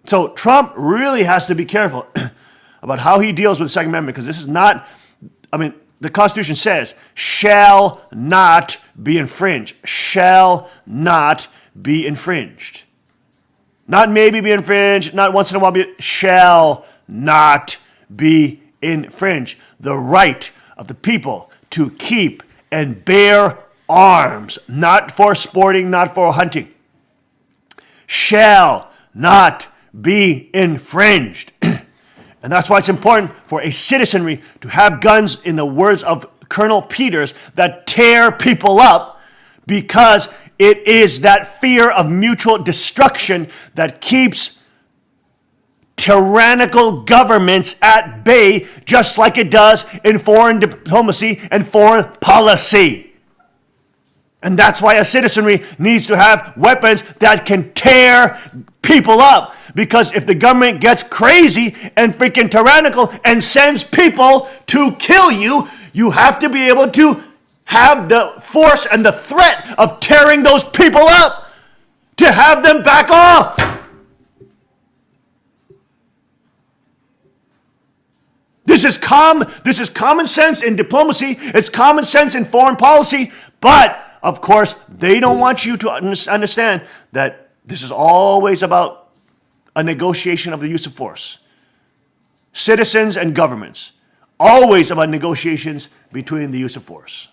So Trump really has to be careful about how he deals with the Second Amendment, because this is not, the Constitution says, shall not be infringed. Shall not be infringed. Not maybe be infringed, not once in a while shall not be infringed. The right of the people to keep and bear arms, not for sporting, not for hunting, shall not be infringed. And that's why it's important for a citizenry to have guns, in the words of Colonel Peters, that tear people up, because it is that fear of mutual destruction that keeps tyrannical governments at bay, just like it does in foreign diplomacy and foreign policy. And that's why a citizenry needs to have weapons that can tear people up. Because if the government gets crazy and freaking tyrannical and sends people to kill you, you have to be able to have the force and the threat of tearing those people up to have them back off. This is common sense in diplomacy. It's common sense in foreign policy. But, of course, they don't want you to understand that this is always about a negotiation of the use of force. Citizens and governments, always about negotiations between the use of force.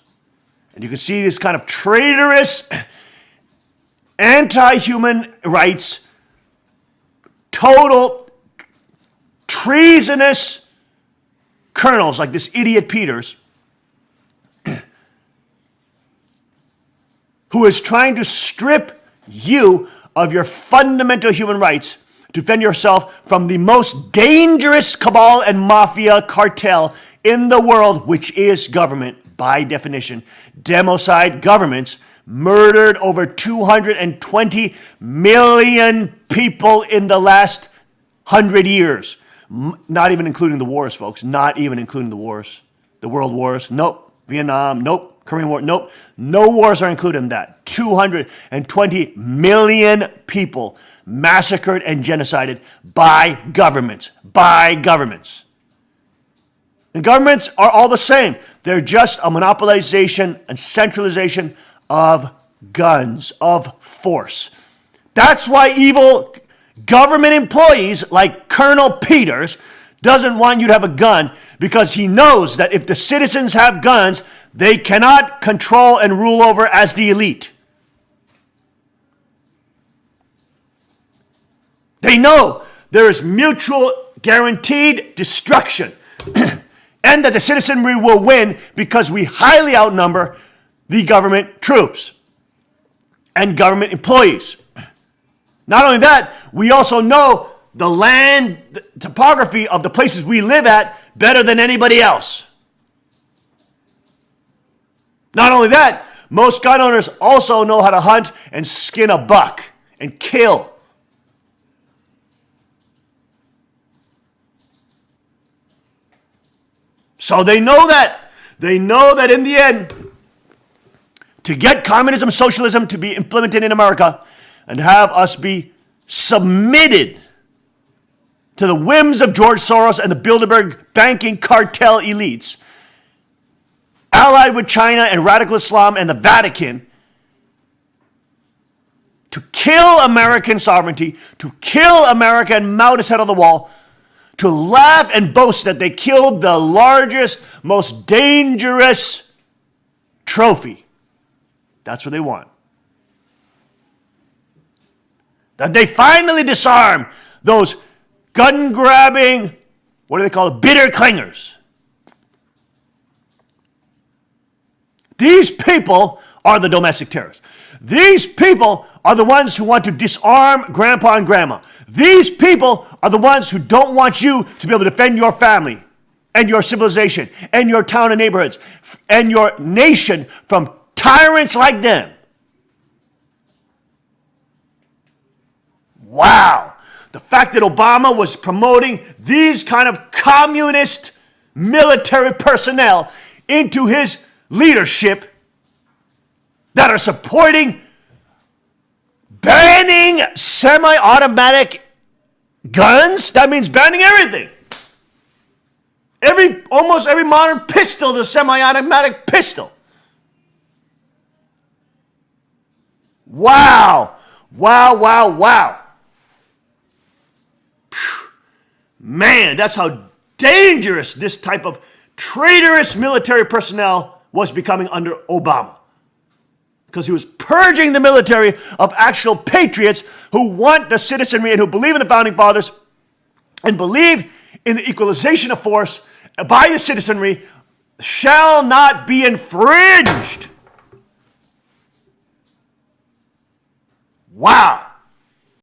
And you can see this kind of traitorous, anti-human rights, total treasonous colonels like this idiot Peters, who is trying to strip you of your fundamental human rights to defend yourself from the most dangerous cabal and mafia cartel in the world, which is government by definition. Democide governments murdered over 220 million people in the last 100 years. Not even including the wars, folks. Not even including the wars. The world wars. Nope. Vietnam. Nope. Korean War. Nope. No wars are included in that. 220 million people massacred and genocided by governments. By governments. And governments are all the same. They're just a monopolization and centralization of guns, of force. That's why evil government employees like Colonel Peters doesn't want you to have a gun, because he knows that if the citizens have guns, they cannot control and rule over as the elite. They know there is mutual guaranteed destruction and that the citizenry will win because we highly outnumber the government troops and government employees. Not only that, we also know the land, the topography of the places we live at better than anybody else. Not only that, most gun owners also know how to hunt and skin a buck and kill. So they know that. They know that in the end, to get communism, socialism to be implemented in America and have us be submitted to the whims of George Soros and the Bilderberg banking cartel elites, allied with China and radical Islam and the Vatican, to kill American sovereignty, to kill America and mount its head on the wall, to laugh and boast that they killed the largest, most dangerous trophy. That's what they want. That they finally disarm those gun-grabbing, what do they call it, bitter clingers. These people are the domestic terrorists. These people are the ones who want to disarm grandpa and grandma. These people are the ones who don't want you to be able to defend your family and your civilization and your town and neighborhoods and your nation from tyrants like them. Wow. The fact that Obama was promoting these kind of communist military personnel into his leadership that are supporting banning semi-automatic Guns? That means banning everything. Almost every modern pistol is a semi-automatic pistol. Wow. Wow, wow, wow. Phew. Man, that's how dangerous this type of traitorous military personnel was becoming under Obama. Because he was purging the military of actual patriots who want the citizenry and who believe in the founding fathers and believe in the equalization of force by the citizenry shall not be infringed. Wow.